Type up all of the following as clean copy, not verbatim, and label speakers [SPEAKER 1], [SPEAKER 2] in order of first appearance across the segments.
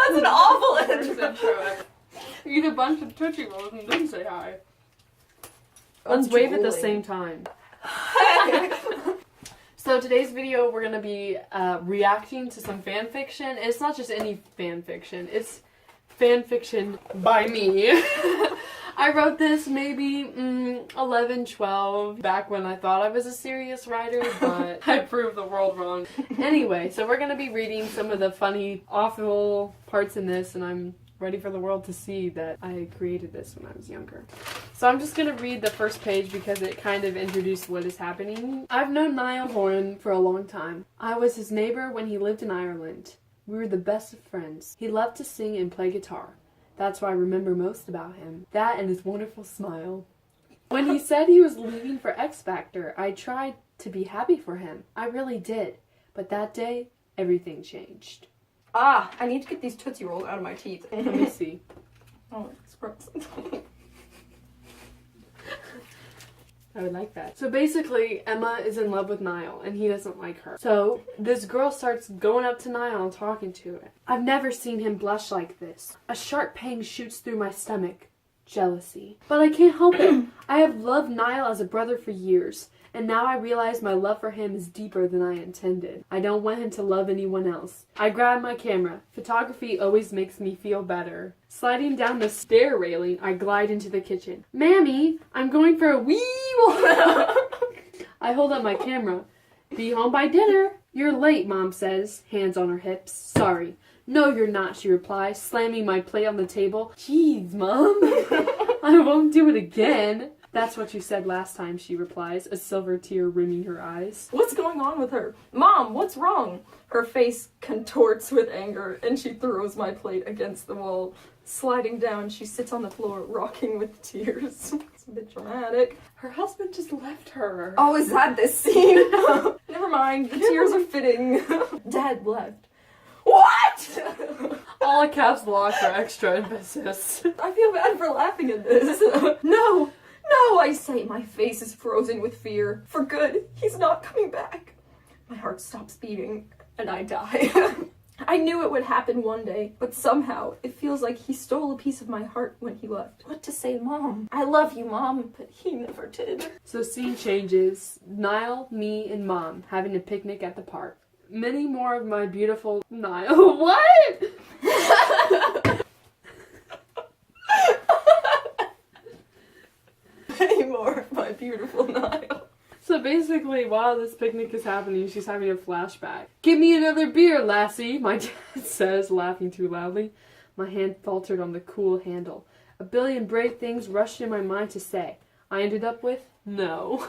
[SPEAKER 1] That's an awful
[SPEAKER 2] intro. You eat a bunch of Tootsie Rolls and then say hi.
[SPEAKER 1] Let's
[SPEAKER 2] wave at the same time. So today's video, we're going to be reacting to some fan fiction. It's not just any fan fiction. It's fan fiction by me. I wrote this maybe 11, 12, back when I thought I was a serious writer, but I proved the world wrong. Anyway, so we're going to be reading some of the funny, awful parts in this, and I'm ready for the world to see that I created this when I was younger. So I'm just going to read the first page because it kind of introduced what is happening. I've known Niall Horan for a long time. I was his neighbor when he lived in Ireland. We were the best of friends. He loved to sing and play guitar. That's what I remember most about him. That and his wonderful smile. When he said he was leaving for X Factor, I tried to be happy for him. I really did. But that day, everything changed.
[SPEAKER 1] Ah, I need to get these Tootsie Rolls out of my teeth.
[SPEAKER 2] Let me see.
[SPEAKER 1] Oh, it's gross.
[SPEAKER 2] I would like that. So basically, Emma is in love with Niall, and he doesn't like her. So this girl starts going up to Niall and talking to him. I've never seen him blush like this. A sharp pain shoots through my stomach. Jealousy. But I can't help it. I have loved Niall as a brother for years, and now I realize my love for him is deeper than I intended. I don't want him to love anyone else. I grab my camera. Photography always makes me feel better. Sliding down the stair railing, I glide into the kitchen. Mammy, I'm going for a wee walk. I hold up my camera. Be home by dinner. You're late, Mom says, hands on her hips. Sorry. No, you're not, she replies, slamming my plate on the table. Jeez, Mom. I won't do it again. That's what you said last time, she replies, a silver tear rimming her eyes.
[SPEAKER 1] What's going on with her? Mom, what's wrong? Her face contorts with anger, and she throws my plate against the wall. Sliding down, she sits on the floor, rocking with tears. It's a bit dramatic.
[SPEAKER 2] Her husband just left her.
[SPEAKER 1] Oh, is that this scene? Never mind, the tears are fitting. Dad left. What?
[SPEAKER 2] All caps lock for extra emphasis.
[SPEAKER 1] I feel bad for laughing at this. No, I say, my face is frozen with fear. For good, he's not coming back. My heart stops beating, and I die. I knew it would happen one day, but somehow it feels like he stole a piece of my heart when he left. What to say, Mom? I love you, Mom, but he never did.
[SPEAKER 2] So scene changes. Niall, me, and Mom having a picnic at the park. Many more of my beautiful Niall. What?
[SPEAKER 1] Many more of my beautiful Niall.
[SPEAKER 2] So basically, while this picnic is happening, she's having a flashback. Give me another beer, lassie, my dad says, laughing too loudly. My hand faltered on the cool handle. A billion brave things rushed in my mind to say. I ended up with, no.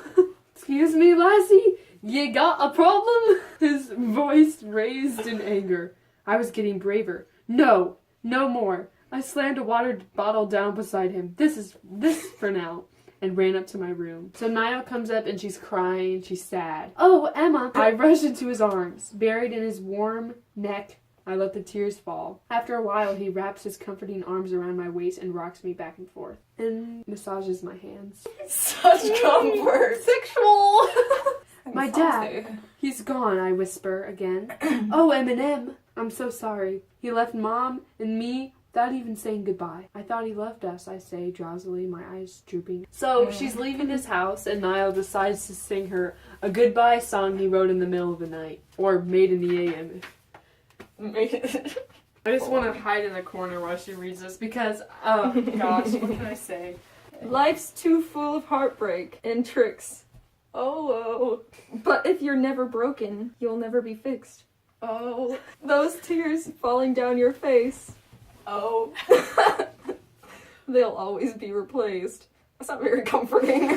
[SPEAKER 2] Excuse me, lassie? You got a problem? His voice raised in anger. I was getting braver. No, no more. I slammed a water bottle down beside him. This for now. And ran up to my room. So Niall comes up and she's crying, she's sad. Oh, Emma! I rush into his arms. Buried in his warm neck, I let the tears fall. After a while, he wraps his comforting arms around my waist and rocks me back and forth. And massages my hands.
[SPEAKER 1] Such comfort.
[SPEAKER 2] Sexual! My dad, he's gone, I whisper again. Oh, Eminem, I'm so sorry. He left Mom and me without even saying goodbye. I thought he loved us, I say drowsily, my eyes drooping. So she's leaving his house and Niall decides to sing her a goodbye song he wrote in the middle of the night. Or made in the AM. I just want to hide in the corner while she reads this because, oh gosh, what can I say?
[SPEAKER 1] Life's too full of heartbreak and tricks. Oh. But if you're never broken, you'll never be fixed. Oh. Those tears falling down your face. Oh. They'll always be replaced. That's not very comforting.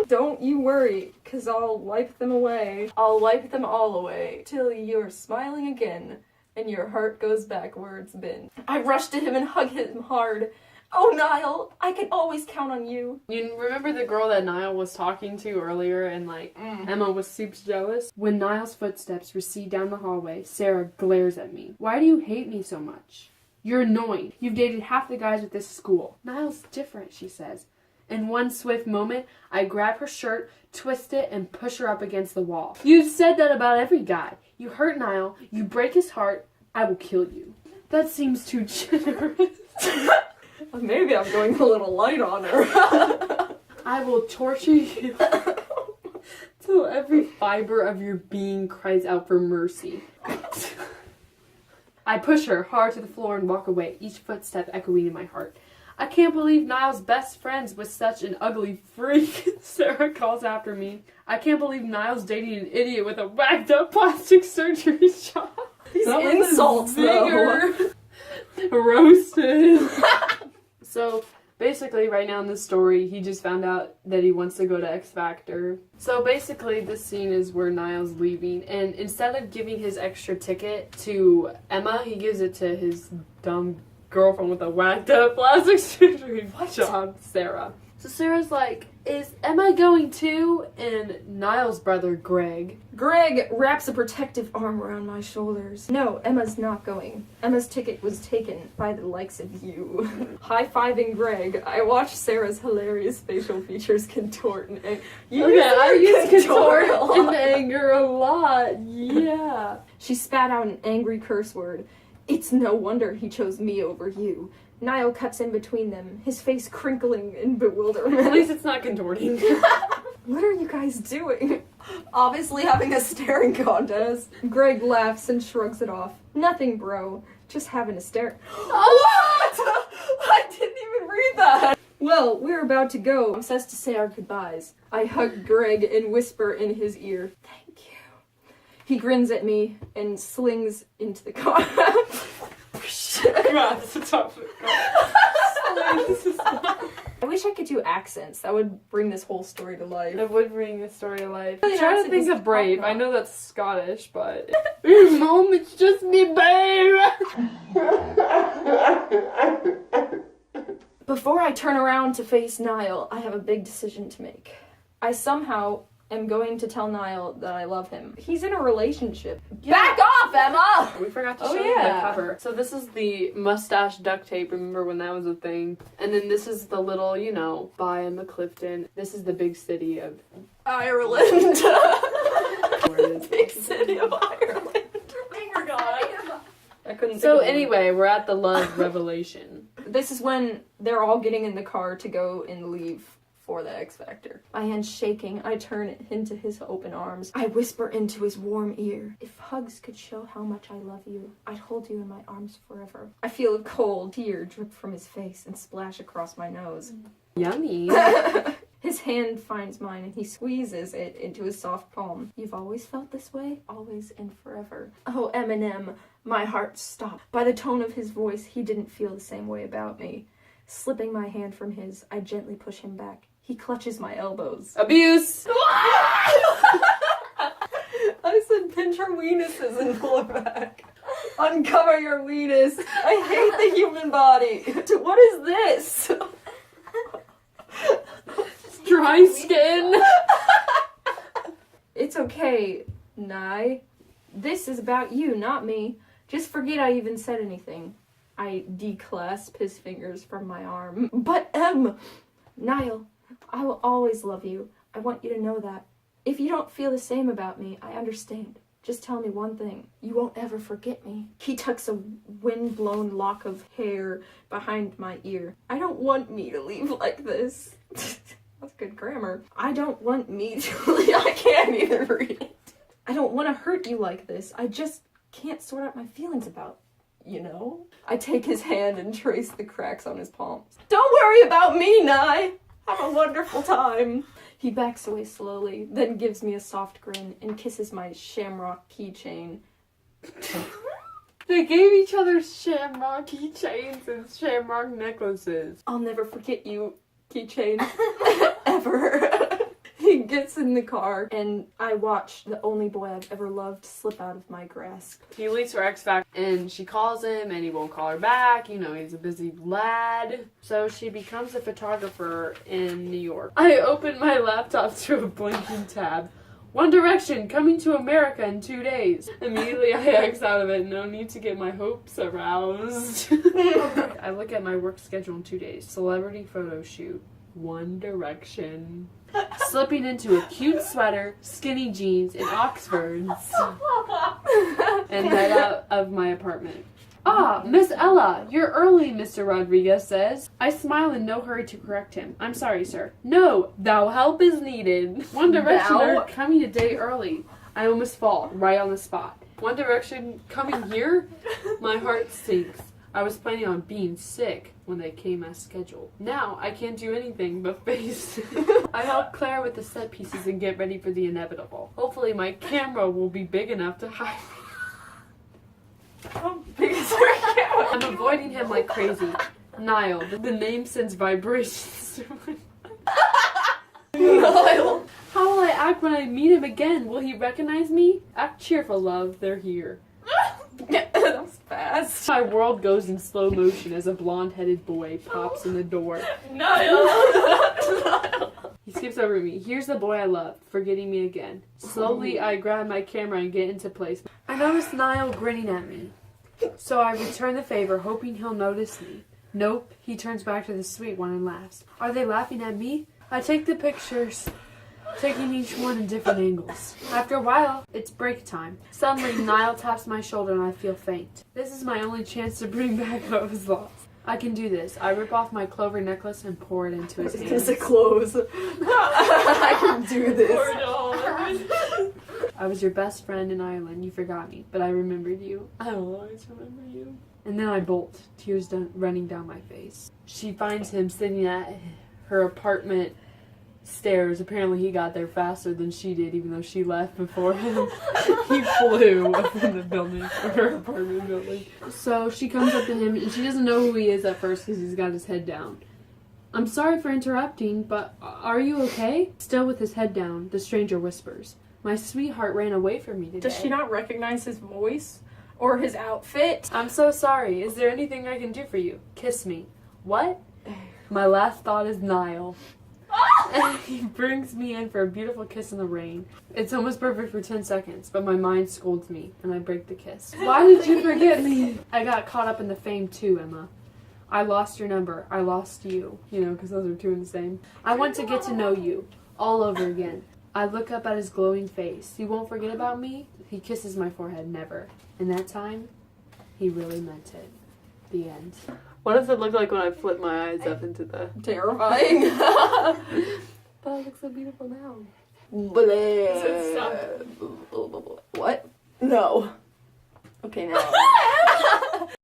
[SPEAKER 1] Don't you worry, 'cause I'll wipe them away. I'll wipe them all away, till you're smiling again, and your heart goes back where it's been. I rush to him and hug him hard. Oh, Niall, I can always count on you.
[SPEAKER 2] You remember the girl that Niall was talking to earlier and Emma was super jealous? When Niall's footsteps recede down the hallway, Sarah glares at me. Why do you hate me so much? You're annoying. You've dated half the guys at this school. Niall's different, she says. In one swift moment, I grab her shirt, twist it, and push her up against the wall. You've said that about every guy. You hurt Niall. You break his heart. I will kill you. That seems too generous.
[SPEAKER 1] Maybe I'm going a little light on her.
[SPEAKER 2] I will torture you till every fiber of your being cries out for mercy. I push her hard to the floor and walk away, each footstep echoing in my heart. I can't believe Niall's best friends with such an ugly freak, Sarah calls after me. I can't believe Niall's dating an idiot with a whacked up plastic surgery shop.
[SPEAKER 1] These insults, though.
[SPEAKER 2] Roasted. So, basically, right now in this story, he just found out that he wants to go to X Factor. So basically, this scene is where Niall's leaving, and instead of giving his extra ticket to Emma, he gives it to his dumb girlfriend with a whacked up plastic surgery job, Sarah. So Sarah's like, is Emma going too? And Niall's brother, Greg
[SPEAKER 1] wraps a protective arm around my shoulders. No, Emma's not going. Emma's ticket was taken by the likes of you. High-fiving Greg, I watch Sarah's hilarious facial features contort and I use
[SPEAKER 2] contort and anger a lot. Yeah.
[SPEAKER 1] She spat out an angry curse word. It's no wonder he chose me over you. Niall cuts in between them, his face crinkling in bewilderment.
[SPEAKER 2] At least it's not contorting.
[SPEAKER 1] What are you guys doing? Obviously having a staring contest. Greg laughs and shrugs it off. Nothing, bro. Just having a stare. What? I didn't even read that. Well, we're about to go. Says to say our goodbyes. I hug Greg and whisper in his ear, thank you. He grins at me and slings into the car.
[SPEAKER 2] God, this is tough.
[SPEAKER 1] I wish I could do accents. That would bring this whole story to life.
[SPEAKER 2] It would bring the story to life.
[SPEAKER 1] Really
[SPEAKER 2] I'm trying to
[SPEAKER 1] accent
[SPEAKER 2] think
[SPEAKER 1] is
[SPEAKER 2] of Brave.
[SPEAKER 1] top-notch.
[SPEAKER 2] I know that's Scottish, but... Mom, it's just me, babe!
[SPEAKER 1] Before I turn around to face Niall, I have a big decision to make. I somehow am going to tell Niall that I love him. He's in a relationship. Yeah. Back off, Emma!
[SPEAKER 2] We forgot to show you the cover. So this is the mustache duct tape. Remember when that was a thing? And then this is the little, you know, by Emma Clifton. This is the big city of
[SPEAKER 1] Ireland.
[SPEAKER 2] where it is.
[SPEAKER 1] Big city of Ireland. I forgot. I couldn't
[SPEAKER 2] So
[SPEAKER 1] think of it.
[SPEAKER 2] anyway, we're at the love revelation.
[SPEAKER 1] This is when they're all getting in the car to go and leave for the X Factor. My hands shaking, I turn it into his open arms. I whisper into his warm ear, if hugs could show how much I love you, I'd hold you in my arms forever. I feel a cold tear drip from his face and splash across my nose.
[SPEAKER 2] Yummy.
[SPEAKER 1] His hand finds mine and he squeezes it into his soft palm. You've always felt this way? Always and forever. Oh, Eminem, my heart stopped. By the tone of his voice, he didn't feel the same way about me. Slipping my hand from his, I gently push him back. He clutches my elbows.
[SPEAKER 2] Abuse!
[SPEAKER 1] I said pinch her weenuses and pull it back. Uncover your weenus. I hate the human body. What is this?
[SPEAKER 2] Dry skin!
[SPEAKER 1] It's okay, Nye. This is about you, not me. Just forget I even said anything. I declasp his fingers from my arm. But Niall, I will always love you. I want you to know that. If you don't feel the same about me, I understand. Just tell me one thing. You won't ever forget me. He tucks a wind-blown lock of hair behind my ear. I don't want me to leave like this. That's good grammar. I don't want me to leave. I can't even read it. I don't want to hurt you like this. I just can't sort out my feelings about, you know? I take his hand and trace the cracks on his palms. Don't worry about me, Nye. Have a wonderful time. He backs away slowly, then gives me a soft grin and kisses my shamrock keychain.
[SPEAKER 2] They gave each other shamrock keychains and shamrock necklaces.
[SPEAKER 1] I'll never forget you, keychain. Ever. He gets in the car, and I watch the only boy I've ever loved slip out of my grasp.
[SPEAKER 2] He leaves for X Factor, and she calls him, and he won't call her back. You know, he's a busy lad. So she becomes a photographer in New York. I open my laptop to a blinking tab. One Direction coming to America in 2 days. Immediately I X out of it. No need to get my hopes aroused. I look at my work schedule in 2 days. Celebrity photo shoot. One Direction. Slipping into a cute sweater, skinny jeans, and Oxfords. And head out of my apartment. Ah, Miss Ella, you're early, Mr. Rodriguez says. I smile in no hurry to correct him. I'm sorry, sir. No, thou help is needed. One Directioner coming a day early. I almost fall, right on the spot. One Direction coming here? My heart sinks. I was planning on being sick when they came as scheduled. Now, I can't do anything but face. I help Claire with the set pieces and get ready for the inevitable. Hopefully my camera will be big enough to hide me.
[SPEAKER 1] How big is her camera?
[SPEAKER 2] I'm avoiding him like crazy. Niall, the name sends vibrations to my
[SPEAKER 1] Niall.
[SPEAKER 2] How will I act when I meet him again? Will he recognize me? Act cheerful, love. They're here.
[SPEAKER 1] That was fast.
[SPEAKER 2] My world goes in slow motion as a blonde-headed boy pops in the door.
[SPEAKER 1] Niall.
[SPEAKER 2] He skips over me. Here's the boy I love, forgetting me again. Slowly, I grab my camera and get into place. I notice Niall grinning at me. So I return the favor, hoping he'll notice me. Nope, he turns back to the sweet one and laughs. Are they laughing at me? I take the pictures, taking each one in different angles. After a while, it's break time. Suddenly, Niall taps my shoulder and I feel faint. This is my only chance to bring back what was lost. I can do this. I rip off my clover necklace and pour it into his hands.
[SPEAKER 1] It's a clothes. I can do this.
[SPEAKER 2] I was your best friend in Ireland. You forgot me, but I remembered you. I will always remember you. And then I bolt, tears running down my face. She finds him sitting at her apartment stairs. Apparently he got there faster than she did, even though she left before him. He flew from the building, her apartment building. So she comes up to him and she doesn't know who he is at first because he's got his head down. I'm sorry for interrupting, but are you okay? Still with his head down, the stranger whispers. My sweetheart ran away from me today.
[SPEAKER 1] Does she not recognize his voice? Or his outfit?
[SPEAKER 2] I'm so sorry. Is there anything I can do for you? Kiss me. What? My last thought is Niall. And he brings me in for a beautiful kiss in the rain. It's almost perfect for 10 seconds, but my mind scolds me, and I break the kiss. Why did you forget me? I got caught up in the fame too, Emma. I lost your number. I lost you. You know, because those are two in the same. I want to get to know you. All over again. I look up at his glowing face. You won't forget about me? He kisses my forehead. Never. And that time, he really meant it. The end. What does it look like when I flip my eyes up into the...
[SPEAKER 1] Terrifying.
[SPEAKER 2] But it looks so beautiful now.
[SPEAKER 1] What? No. Okay, now.